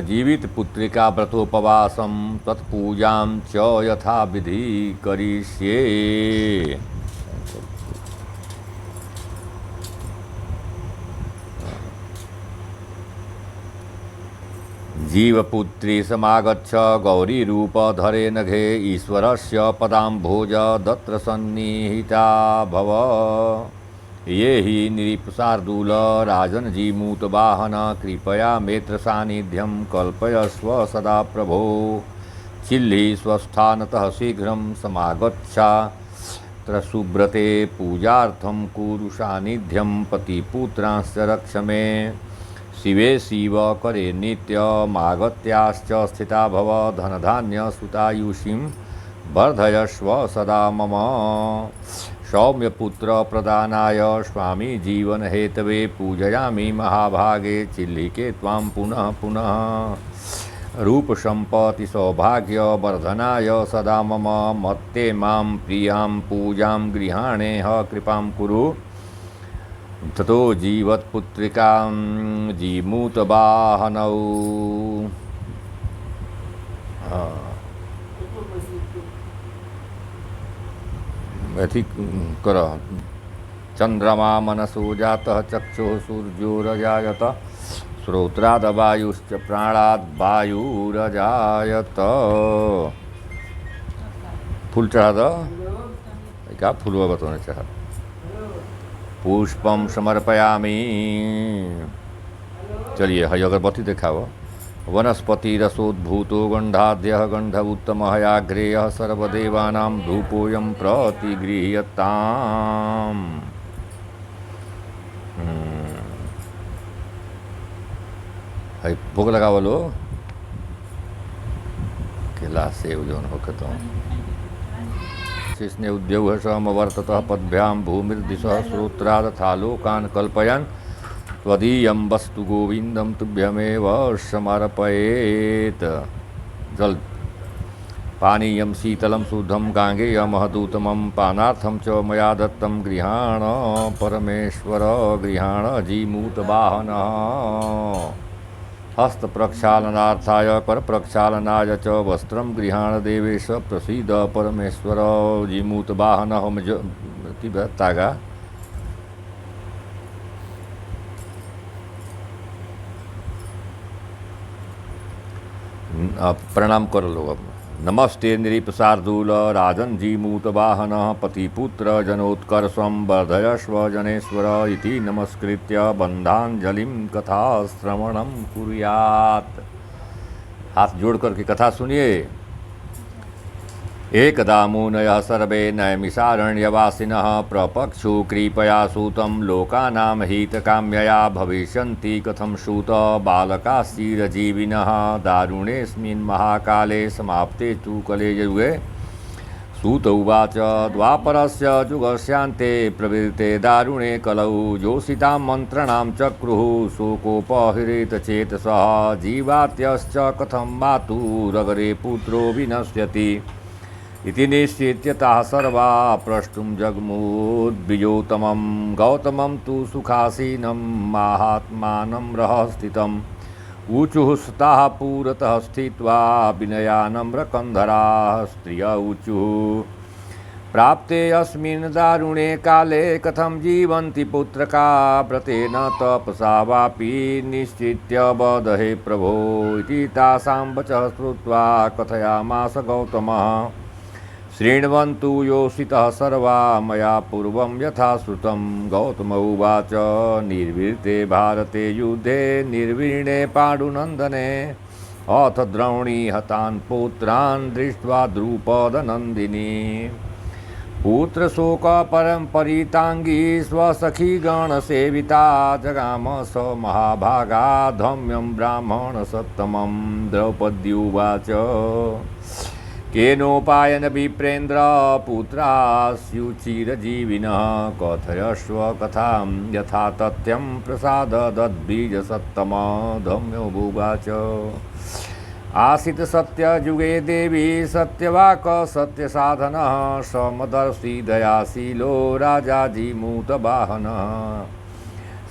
जीवित पुत्रिका व्रतोपवासं तत्पूजां च यथा विधि करिष्ये। जीवपुत्री समागच्छ गौरीरूपधरे नघे ईश्वरस्य पदाम्भोज दत्र सन्निहिता भव। ये हि निरीपशार्दूल राजनजीमूतवाहन कृपया मेत्र सान्निध्यं कल्पयस्व सदा प्रभो। चिल्ली स्वस्थानतः शीघ्रं समागच्छात्र सुब्रते पूजार्थं कुरु सान्निध्यं पतिपुत्रांश्च रक्ष मे। शिवे शिव करे नित्यमागत्याश्च स्थिता भव धनधान्य सुतायुषीं वर्धयस्व सदा मम। सौम्यपुत्र प्रदानाय स्वामी जीवन हेतवे पूजयामि महाभागे चिल्लिके त्वां पुनः पुनः। रूप संपत्ति सौभाग्य वर्धनाय सदा मम मत्ते मां प्रियां पूजां गृहाणेह कृपां कुरु। ततो जीवत्पुत्रिकां जीमूतवाहनौ। अथि कर चंद्रमा मनसो जातः चक्षुः सूर्योरजायत श्रोत्राद्वायुश्च प्राणाद्वायुरजायत। फूल चढ़ा दो क्या फूल बताने चाह। पुष्पं समर्पयामि। चलिए हय अगरबत्ती दिखाओ। वनस्पतिरसोद्भूतो गंधाद्यः गंध उत्तमः याग्रेयः सर्वदेवानां धूपोऽयं प्रतिगृह्यताम्। भोग लगाओ लो केला सेव जो होता शिष्णे उद्योग समवर्ततः पद्भ्यां भूमिर्दिशः श्रोत्रादथा लोकान् कल्पयन् त्वदीयं वस्तु गोविंदं तुभ्यमेव समर्पयेत्। जल पानीयं शीतलं शुद्धं गाङ्गेयमहदूतमं पानार्थं च मया दत्तं गृहाण परमेश्वर गृहाण जीमूतवाहनः। हस्तप्रक्षालनार्थाय करप्रक्षालनाय च वस्त्रं गृहाण देवेश प्रसीद परमेश्वर जीमूतवाहनः। तागा प्रणाम कर लो अब। नमस्ते निरीपशार्दूल राजन जीमूतवाहन पतिपुत्र जनोत्कर्षं वर्धयस्व जनेश्वर इति नमस्कृत्य बंधांजलिं कथा श्रवणं कुर्यात्। हाथ जोड़ करके कथा सुनिए। एकदा मुनयः सर्वे नैमिषारण्यवासिनः प्रपक्षु कृपया सूतं लोकानां हितकाम्यया भविष्यन्ति कथं सूत बालकाश्चिरजीविनः दारुणेऽस्मिन् महाकाले समाप्ते तु कलियुगे। सूत उवाच द्वापरस्य युगस्यान्ते प्रवृत्ते दारुणे कलौ जोषितां मन्त्रणां चक्रुः शोकोपहृत चेतसः जीवात्यश्च कथं मातुरगरे पुत्रो विनश्यति इति निश्चित्य ताः सर्वा प्रष्टुं जग्मुद्विजोत्तमं। गौतमं तु सुखासीनं महात्मानं रहस्थितम् ऊचुः सुताः पुरतः स्थित्वा विनयानम्रकन्धराः स्त्रिय ऊचुः प्राप्ते अस्मिन् दारुणे काले कथं जीवन्ति पुत्रका व्रतेन तपसा वापि निश्चित्य वदहे प्रभो इति तासां वचः श्रुत्वा कथयामास गौतमः। शृण्वन्तु योषितः सर्वा मया पूर्वं यथा श्रुतं। गौतम उवाच निर्वीर्ते भारते युद्धे निर्वीर्णे पाण्डुनन्दने अथ द्रौणी हतान् पुत्रान् दृष्ट्वा द्रुपदनन्दिनी पुत्रशोकपरं परिताङ्गी स्वसखीगणसेविता जगाम स महाभागा धम्यं ब्राह्मणसत्तमं। द्रौपदी उवाच केनोपायन विप्रेन्द्र पुत्रास्युचिरजीविनः कथयस्व कथां यथा तथ्यं प्रसादद्बीजसत्तम। धम्योऽबुवाच आसीत् सत्ययुगे देवी सत्यवाक् सत्यसाधनः समदर्शी दयाशीलो राजा जीमूतवाहनः।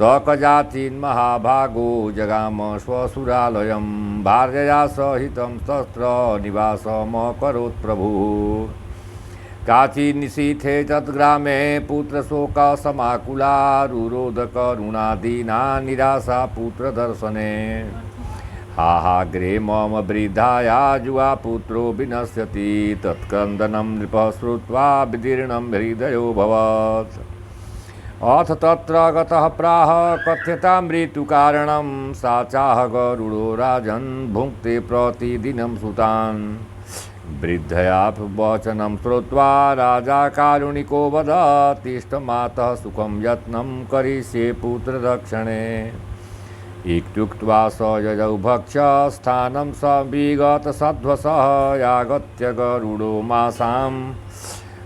सकजाचिन्महाभागो जगाम स्वसुरालयं भार्यया सहितं शस्त्र निवासमकरोत् प्रभुः। काचिन्निशीथे तद्ग्रामे पुत्रशोकसमाकुला रुरोधकरुणादीना निराशा पुत्रदर्शने। हाहाग्रे मम वृद्धाया जुवा पुत्रो विनश्यति तत्कन्दनं नृपः श्रुत्वा विदीर्णं हृदयोऽभवत्। अथ तत्र गतः प्राह कथ्यतां मृत्युकारणं सा चाह गरुडो राजन् भुङ्क्ते प्रतिदिनं सुतान्। वृद्धया वचनं श्रुत्वा राजा कारुणिको वद तिष्ठ मातः सुखं यत्नं करिष्ये पुत्ररक्षणे। इत्युक्त्वा स यजौ भक्ष्य स्थानं स विगत सध्वसः यागत्य गरुडो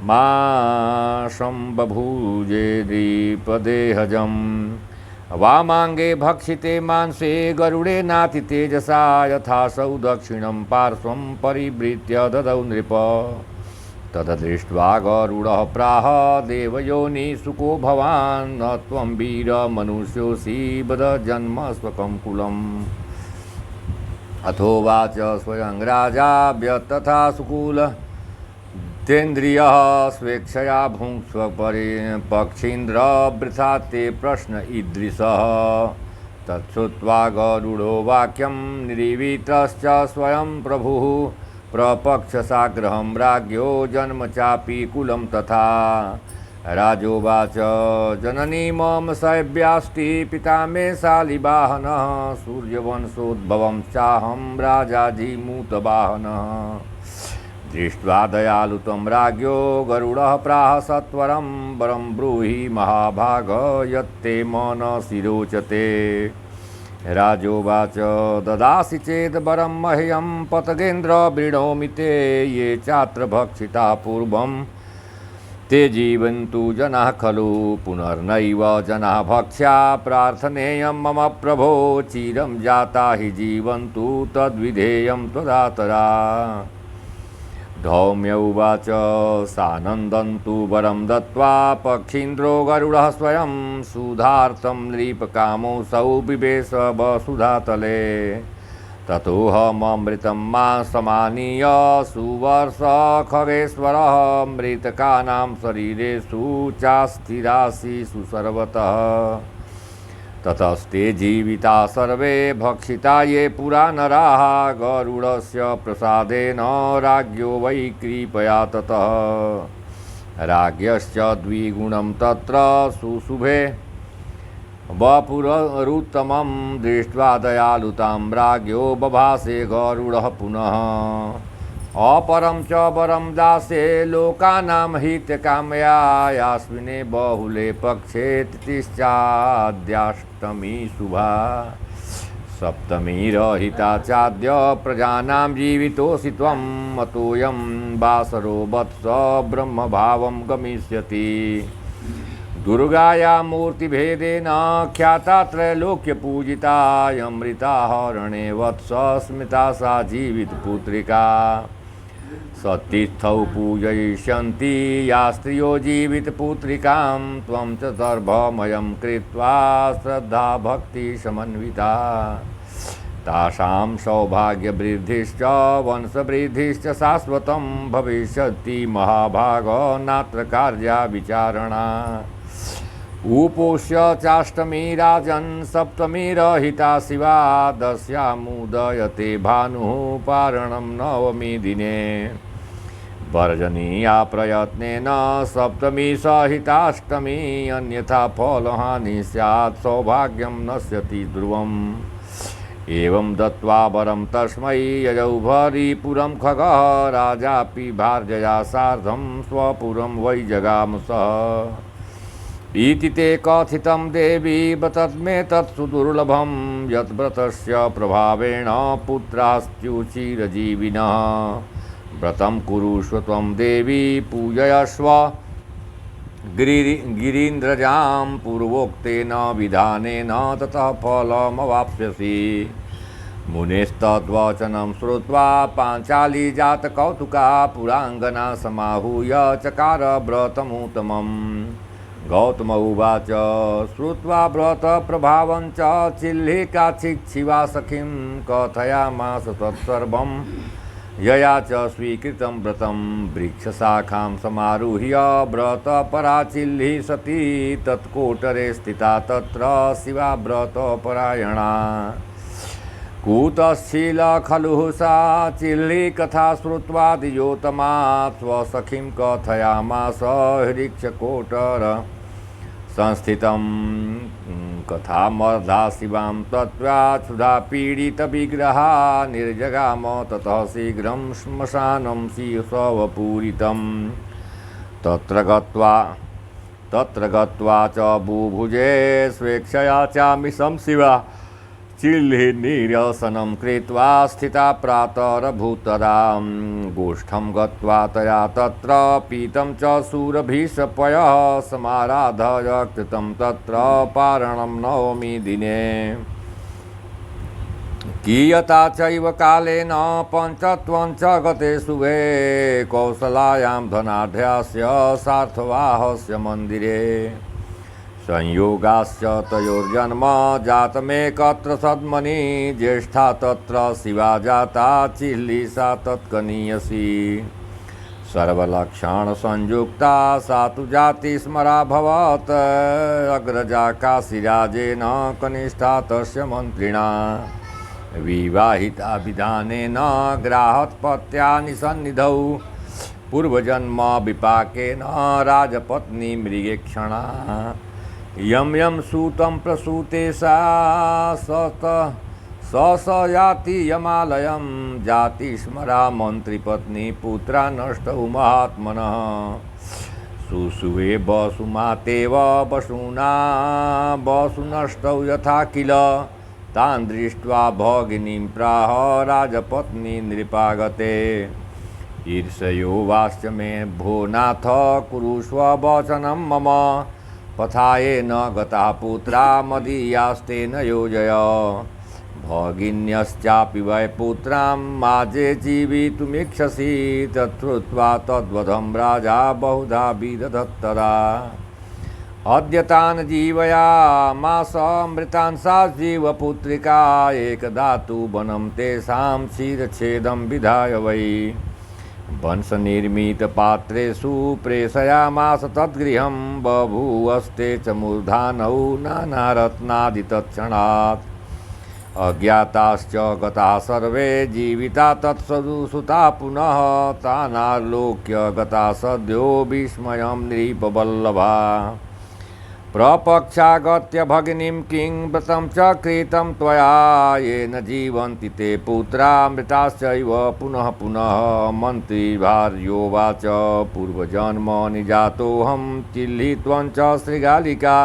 माशं बभूजे द्विपदेहजम्। वामाङ्गे भक्षिते मांसे गरुडे नाति तेजसा यथासौ दक्षिणं पार्श्वं परिवृत्य ददौ नृप। तददृष्ट्वा गरुडः प्राह देवयोनि सुको भवान् न त्वं वीरमनुष्योऽसि वद जन्म स्वकं कुलम्। अथोवाच स्वयं राजा व्यतथा सुकुल तेन्द्रियः स्वेच्छया भुङ्क्ष्व पक्षीन्द्र वृथा ते प्रश्न ईदृशः। तच्छ्रुत्वा गरुडो वाक्यं निरीवितश्च स्वयं प्रभुः प्रपक्षसाग्रहं राज्ञो जन्म चापि कुलं तथा। राजोवाच जननी मम शैव्यास्ति पिता मे शालिवाहनः सूर्यवंशोद्भवं चाहं राजाधिमूतवाहनः। दृष्ट्वा दयालु तं राज्ञो गरुडः प्राह सत्वरं वरं ब्रूहि महाभाग यत्ते मनसि रोचते। राजोवाच ददासि चेद् वरं मह्यं पतगेन्द्र वृणोमि ते ये चात्र भक्षिता पूर्वं ते जीवन्तु जनाः खलु पुनर्नैव जनाः भक्ष्या प्रार्थनेयं मम प्रभो चिरं जाता हि जीवन्तु तद्विधेयं त्वदातरा। धौम्य उवाच सानन्दन्तु वरं दत्त्वा पक्षीन्द्रो गरुडः स्वयं सुधार्थं नृपकामोऽसौ बिभेष वसुधातले। ततोऽहममृतं मा समानीय सुवर्ष खगेश्वरः मृतकानां शरीरेषु चास्थिराशिषु सर्वतः। ततस्ते जीविता सर्वे भक्षिता ये पुरा नराः गरुडस्य प्रसादेन राज्ञो वै कृपया ततः। राज्ञश्च द्विगुणं तत्र सुशुभे वपुरुत्तमं दृष्ट्वा दयालुतां राज्ञो बभासे गरुडः पुनः। अपरं च वरं दासे लोकानां हितकामया यास्मिने बहुले पक्षे तिथिश्चाद्याष्टमी शुभा। सप्तमी रहिता चाद्य प्रजानां जीवितोऽसि त्वं अतोऽयं वासरो वत्स ब्रह्मभावं गमिष्यति। दुर्गाया मूर्तिभेदेन ख्याता त्रैलोक्यपूजिता अमृताहरणे वत्स स्मिता सा जीवितपुत्रिका। सतीस्थौ पूजयिष्यन्ति या स्त्रियो जीवितपुत्रिकां त्वं च दर्भमयं कृत्वा श्रद्धा भक्तिसमन्विता। तासां सौभाग्यवृद्धिश्च वंशवृद्धिश्च शाश्वतं भविष्यति महाभाग नात्र कार्या विचारणा। उपोष्य चाष्टमी राजन् सप्तमी रहिता शिवा दस्यामुदयते भानुः पारणं नवमी दिने। वर्जनीया प्रयत्नेन सप्तमी सहिताष्टमी अन्यथा फलहानि स्यात् सौभाग्यं नश्यति ध्रुवम्। एवं दत्त्वा वरं तस्मै यजौ भरीपुरं खगः राजापि भार्यया सार्धं स्वपुरं वै जगाम सः। इति ते कथितं देवी बतद्मे तत्सुदुर्लभं यद्व्रतस्य प्रभावेण पुत्रास्त्युचिरजीविनः। व्रतं कुरुष्व त्वं देवी पूजयस्व गिरीन्द्रजां पूर्वोक्तेन विधानेन ततः फलमवाप्स्यसि। मुनेस्तद्वचनं श्रुत्वा पाञ्चाली जातकौतुका पुराङ्गना समाहूय चकार व्रतमुत्तमम्। गौतम उवाच श्रुत्वा व्रतप्रभावं च चिल्लिकाचिक्षिवा सखीं कथयामास तत्सर्वं यया च स्वीकृतं व्रतं वृक्षशाखां समारुह्य व्रतपरा चिल्ली सती तत्कोटरे स्थिता तत्र शिवा व्रतपरायणा कूतश्चील खलु सा चिल्लीकथा श्रुत्वा द्विजोतमा स्वसखीं कथयामास हृक्षकोटर संस्थितं कथामर्धा शिवां तत्त्वाच्छुधा पीडितविग्रहा निर्जगाम ततः शीघ्रं श्मशानं शिशवपूरितं तत्र गत्वा च बुभुजे स्वेच्छया चामिषं शिवा चिल्ली निरसनं कृत्वा स्थिता प्रातरभूतरां गोष्ठं गत्वा तया तत्र पीतं च शूरभिषपयः समाराधय कृतं तत्र पारणं नवमी दिने कियता चैव कालेन पञ्चत्वं च गते शुभे कौसलायां धनाढ्यस्य सार्थवाहस्य मन्दिरे संयोगाश्च तयोर्जन्म जातमेकत्र सद्मनि ज्येष्ठा तत्र शिवा जाता चिल्ली सा तत्कनीयसी सर्वलक्षणसंयुक्ता सा तु जातिस्मराभवत् अग्रजा काशीराजेन कनिष्ठा तस्य मन्त्रिणा विवाहिता विधानेन ग्राहत्पत्या निसन्निधौ पूर्वजन्म विपाकेन राजपत्नी मृगेक्षणा यम यम सूतं प्रसूते सा स याति यमालयं जातिस्मरा मंत्रिपत्नी पुत्रा नष्टौ महात्मनः सुसुवे वसुमातेव वसुना वसुनष्टौ यथा किल तान् दृष्ट्वा भगिनीं प्राह राजपत्नी नृपागते ईर्ष्योवाश्च मे भो नाथ कुरुष्व वचनं मम पथाये न गता पुत्रा मदीयास्ते न योजय भगिन्यश्चापि वै पुत्रां माजे जीवितुमिच्छसि तच्छ्रुत्वा तद्वधं राजा बहुधा विदधत्तदा अद्य तान् जीवयामासमृतान् सा जीवपुत्रिका एकदा तु वनं तेषां शिरच्छेदं विधाय वै वंशनिर्मितपात्रेषु प्रेषयामास तद्गृहं बभूवस्ते च मूर्धानौ नानारत्नादितत्क्षणात् अज्ञाताश्च गताः सर्वे जीविता तत्सुता पुनः तानालोक्य गता सद्यो विस्मयं नृपवल्लभा प्रपक्षागत्य भगिनीं किं व्रतं च कृतं त्वया येन जीवन्ति ते पुत्रा मृताश्चैव पुनः पुनः मन्त्रिभार्योवाच पूर्वजन्मनि जातोऽहं चिल्ली त्वं च श्रीगालिका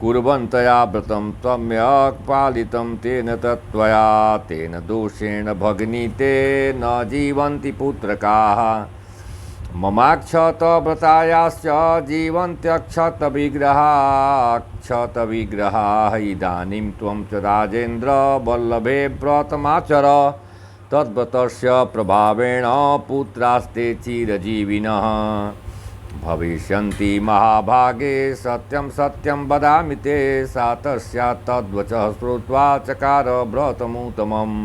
कुर्वन्तया व्रतं सम्यक् पालितं तेन तत्त्वया तेन दोषेण भगिनी ते न जीवन्ति पुत्रकाः ममाक्षतव्रतायाश्च जीवन्त्यक्षतविग्रहाः इदानीं त्वं च राजेन्द्र वल्लभे व्रतमाचर तद्व्रतस्य प्रभावेण पुत्रास्ते चिरजीविनः भविष्यन्ति महाभागे सत्यं सत्यं वदामि ते सा तस्या तद्वचः श्रुत्वा चकार व्रतमुत्तमम्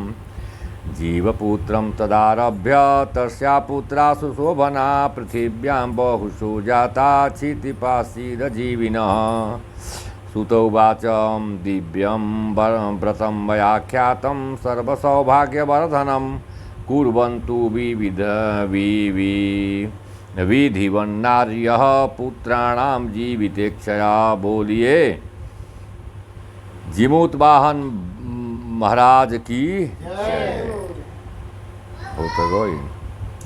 जीवपुत्रं तदारभ्य तस्या पुत्रा सुशोभना पृथिव्यां बहुषु जाता क्षितिपाशीरजीविनः सुतोवाच दिव्यं व्रतं मयाख्यातं सर्वसौभाग्यवर्धनं कुर्वन्तु विधिवन्नार्यः पुत्राणां जीवितेक्षया। बोलिए जिमूतवाहन महाराज की जय। हो तो गई।